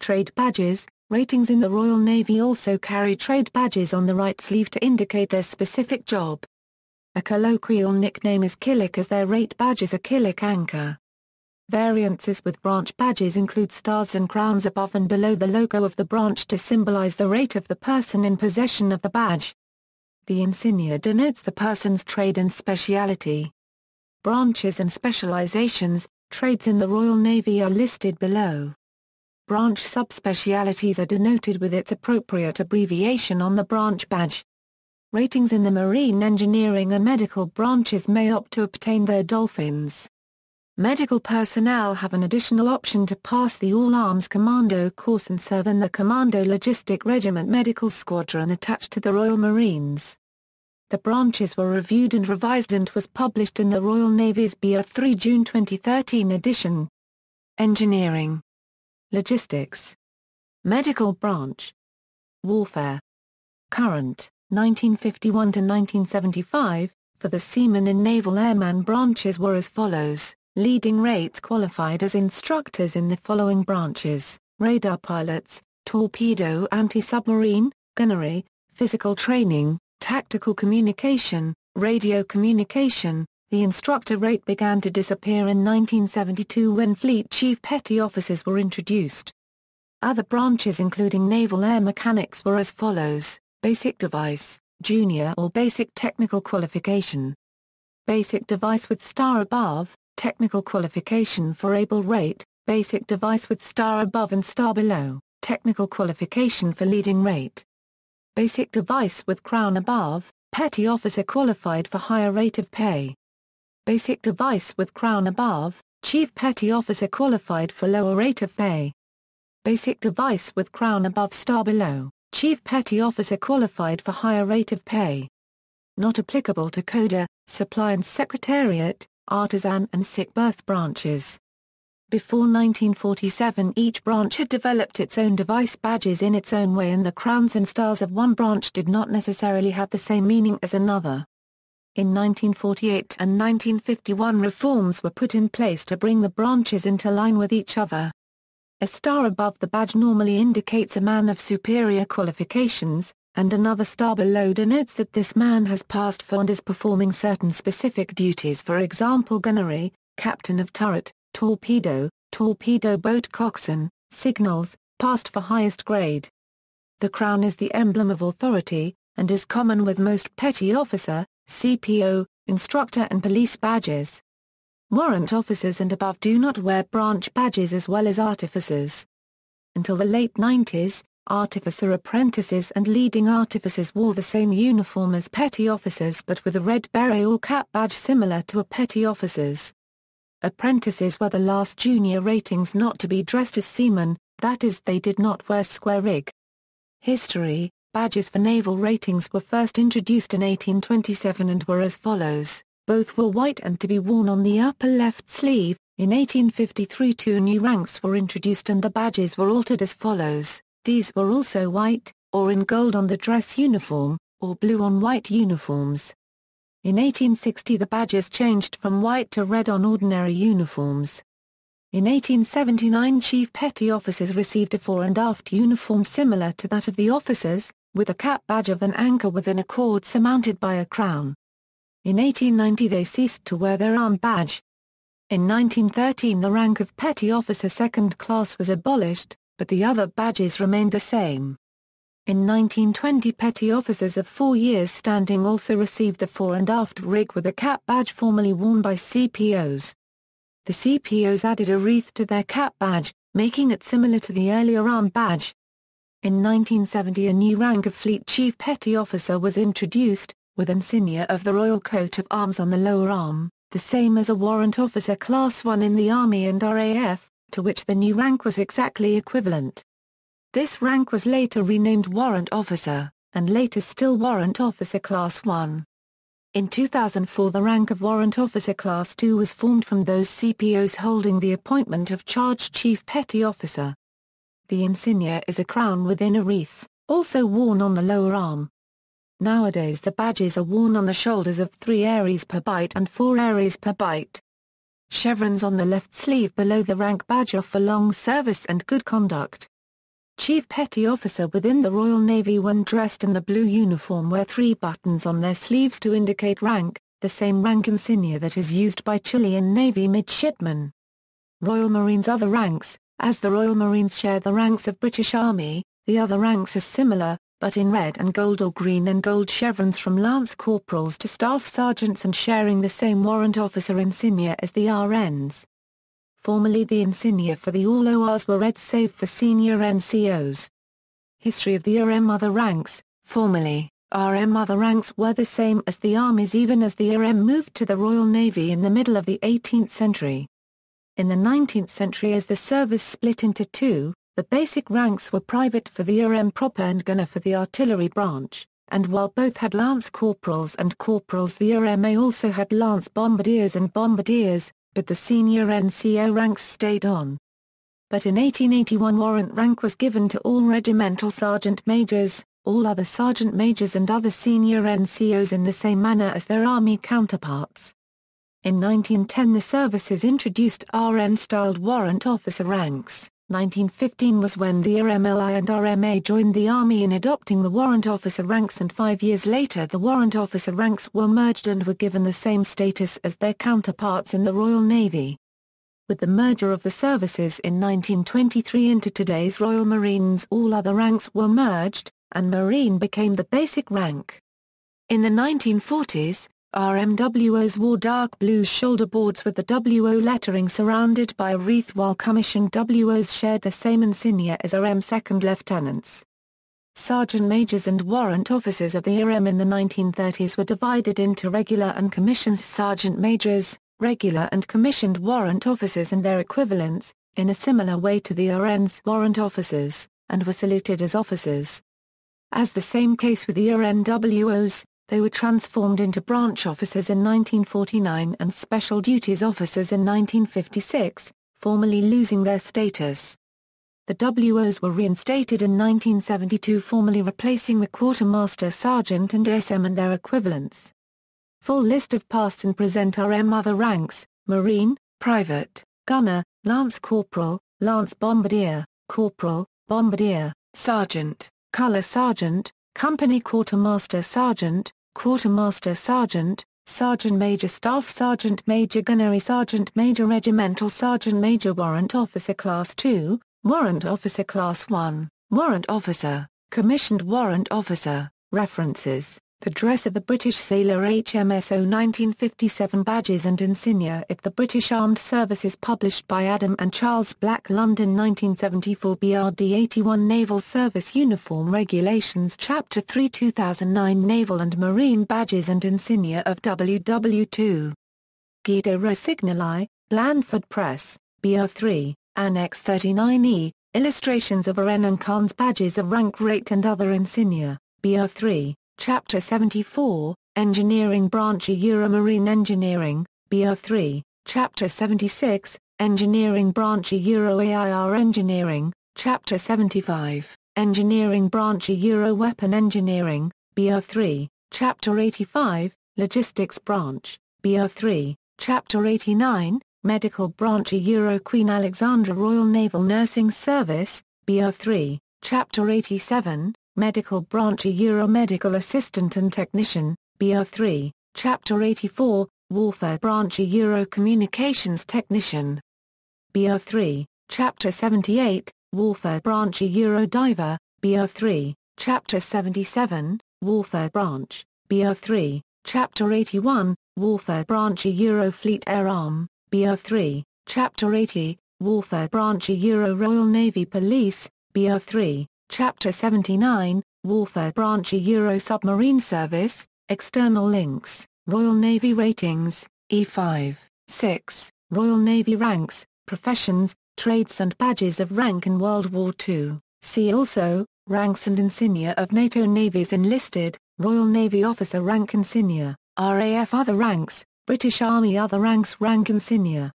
Trade badges. Ratings in the Royal Navy also carry trade badges on the right sleeve to indicate their specific job. A colloquial nickname is Killick, as their rate badge is a Killick anchor. Variances with branch badges include stars and crowns above and below the logo of the branch to symbolize the rate of the person in possession of the badge. The insignia denotes the person's trade and speciality. Branches and specializations. Trades in the Royal Navy are listed below. Branch subspecialities are denoted with its appropriate abbreviation on the branch badge. Ratings in the marine engineering and medical branches may opt to obtain their dolphins. Medical personnel have an additional option to pass the All-Arms Commando course and serve in the Commando Logistic Regiment Medical Squadron attached to the Royal Marines. The branches were reviewed and revised and was published in the Royal Navy's BR 3 June 2013 edition. Engineering. Logistics. Medical branch. Warfare. Current, 1951 to 1975, for the seamen in naval airman branches were as follows. Leading rates qualified as instructors in the following branches: radar pilots, torpedo anti-submarine, gunnery, physical training, tactical communication, radio communication. The instructor rate began to disappear in 1972 when Fleet Chief Petty Officers were introduced. Other branches including naval air mechanics were as follows: basic device, junior or basic technical qualification. Basic device with star above, technical qualification for able rate, basic device with star above and star below, technical qualification for leading rate. Basic device with crown above, petty officer qualified for higher rate of pay. Basic device with crown above, chief petty officer qualified for lower rate of pay. Basic device with crown above star below, chief petty officer qualified for higher rate of pay. Not applicable to coda, supply and secretariat, artisan and sick berth branches. Before 1947 each branch had developed its own device badges in its own way, and the crowns and stars of one branch did not necessarily have the same meaning as another. In 1948 and 1951 reforms were put in place to bring the branches into line with each other. A star above the badge normally indicates a man of superior qualifications, and another star below denotes that this man has passed for and is performing certain specific duties, for example gunnery, captain of turret, torpedo, torpedo boat coxswain, signals, passed for highest grade. The crown is the emblem of authority, and is common with most petty officer, CPO, instructor and police badges. Warrant officers and above do not wear branch badges as well as artificers. Until the late 90s, artificer apprentices and leading artificers wore the same uniform as petty officers but with a red beret or cap badge similar to a petty officer's. Apprentices were the last junior ratings not to be dressed as seamen, that is, they did not wear square rig. History. Badges for naval ratings were first introduced in 1827 and were as follows. Both were white and to be worn on the upper left sleeve. In 1853 two new ranks were introduced and the badges were altered as follows. These were also white, or in gold on the dress uniform, or blue on white uniforms. In 1860 the badges changed from white to red on ordinary uniforms. In 1879 Chief Petty Officers received a fore and aft uniform similar to that of the officers, with a cap badge of an anchor within a cord surmounted by a crown. In 1890 they ceased to wear their arm badge. In 1913 the rank of Petty Officer Second Class was abolished, but the other badges remained the same. In 1920 Petty Officers of 4 years standing also received the fore and aft rig with a cap badge formerly worn by CPOs. The CPOs added a wreath to their cap badge, making it similar to the earlier arm badge. In 1970 a new rank of Fleet Chief Petty Officer was introduced, with insignia of the Royal Coat of Arms on the lower arm, the same as a Warrant Officer Class 1 in the Army and RAF, to which the new rank was exactly equivalent. This rank was later renamed Warrant Officer, and later still Warrant Officer Class 1. In 2004 the rank of Warrant Officer Class 2 was formed from those CPOs holding the appointment of Charge Chief Petty Officer. The insignia is a crown within a wreath, also worn on the lower arm. Nowadays the badges are worn on the shoulders of 3 Aries per byte and 4 Aries per byte. Chevrons on the left sleeve below the rank badge are for long service and good conduct. Chief Petty Officer within the Royal Navy when dressed in the blue uniform wear 3 buttons on their sleeves to indicate rank, the same rank insignia that is used by Chilean Navy midshipmen. Royal Marines. Other ranks. As the Royal Marines share the ranks of British Army, the other ranks are similar, but in red and gold or green and gold chevrons from Lance Corporals to Staff Sergeants and sharing the same Warrant Officer insignia as the RNs. Formerly the insignia for the all ORs were red save for senior NCOs. History of the RM. Other ranks. Formerly, RM other ranks were the same as the armies even as the RM moved to the Royal Navy in the middle of the 18th century. In the 19th century as the service split into 2, the basic ranks were private for the RM proper and gunner for the artillery branch, and while both had lance corporals and corporals the RMA also had lance bombardiers and bombardiers, but the senior NCO ranks stayed on. But in 1881 warrant rank was given to all regimental sergeant majors, all other sergeant majors and other senior NCOs in the same manner as their army counterparts. In 1910 the services introduced RN-styled warrant officer ranks. 1915 was when the RMLI and RMA joined the Army in adopting the warrant officer ranks, and 5 years later the warrant officer ranks were merged and were given the same status as their counterparts in the Royal Navy. With the merger of the services in 1923 into today's Royal Marines all other ranks were merged, and Marine became the basic rank. In the 1940s, RMWOs wore dark blue shoulder boards with the WO lettering surrounded by a wreath, while commissioned WOs shared the same insignia as RM second lieutenants. Sergeant majors and warrant officers of the RM in the 1930s were divided into regular and commissioned sergeant majors, regular and commissioned warrant officers and their equivalents, in a similar way to the RN's warrant officers, and were saluted as officers. As the same case with the RNWOs, they were transformed into branch officers in 1949 and special duties officers in 1956, formally losing their status. The WOs were reinstated in 1972, formally replacing the quartermaster sergeant and SM and their equivalents. Full list of past and present RM other ranks: Marine, Private, Gunner, Lance Corporal, Lance Bombardier, Corporal, Bombardier, Sergeant, Colour Sergeant, Company Quartermaster Sergeant, Quartermaster Sergeant, Sergeant Major, Staff Sergeant Major, Gunnery Sergeant Major, Regimental Sergeant Major, Warrant Officer Class 2, Warrant Officer Class 1, Warrant Officer, Commissioned Warrant Officer. References: The Dress of the British Sailor, HMSO 1957, Badges and Insignia of the British Armed Services, published by Adam and Charles Black, London 1974. BRD 81, Naval Service Uniform Regulations, Chapter 3, 2009, Naval and Marine Badges and Insignia of WW2. Guido Rossignoli, Blandford Press, BR3, Annex 39E, Illustrations of RN and Khan's Badges of Rank, Rate and Other Insignia, BR3. Chapter 74, Engineering Branch Marine Engineering, BR3, Chapter 76, Engineering Branch AIR Engineering, Chapter 75, Engineering Branch Weapon Engineering, BR3, Chapter 85, Logistics Branch, BR3, Chapter 89, Medical Branch Queen Alexandra Royal Naval Nursing Service, BR3, Chapter 87, Medical Branch Medical Assistant and Technician, BR3, Chapter 84, Warfare Branch Communications Technician. BR3, Chapter 78, Warfare Branch Diver, BR3, Chapter 77, Warfare Branch, BR3, Chapter 81, Warfare Branch Fleet Air Arm, BR3, Chapter 80, Warfare Branch Royal Navy Police, BR3, Chapter 79, Warfare Branch Submarine Service. External links: Royal Navy Ratings, E5, 6, Royal Navy Ranks, Professions, Trades and Badges of Rank in World War II. See also, Ranks and Insignia of NATO Navies Enlisted, Royal Navy Officer Rank Insignia, RAF Other Ranks, British Army Other Ranks Rank Insignia.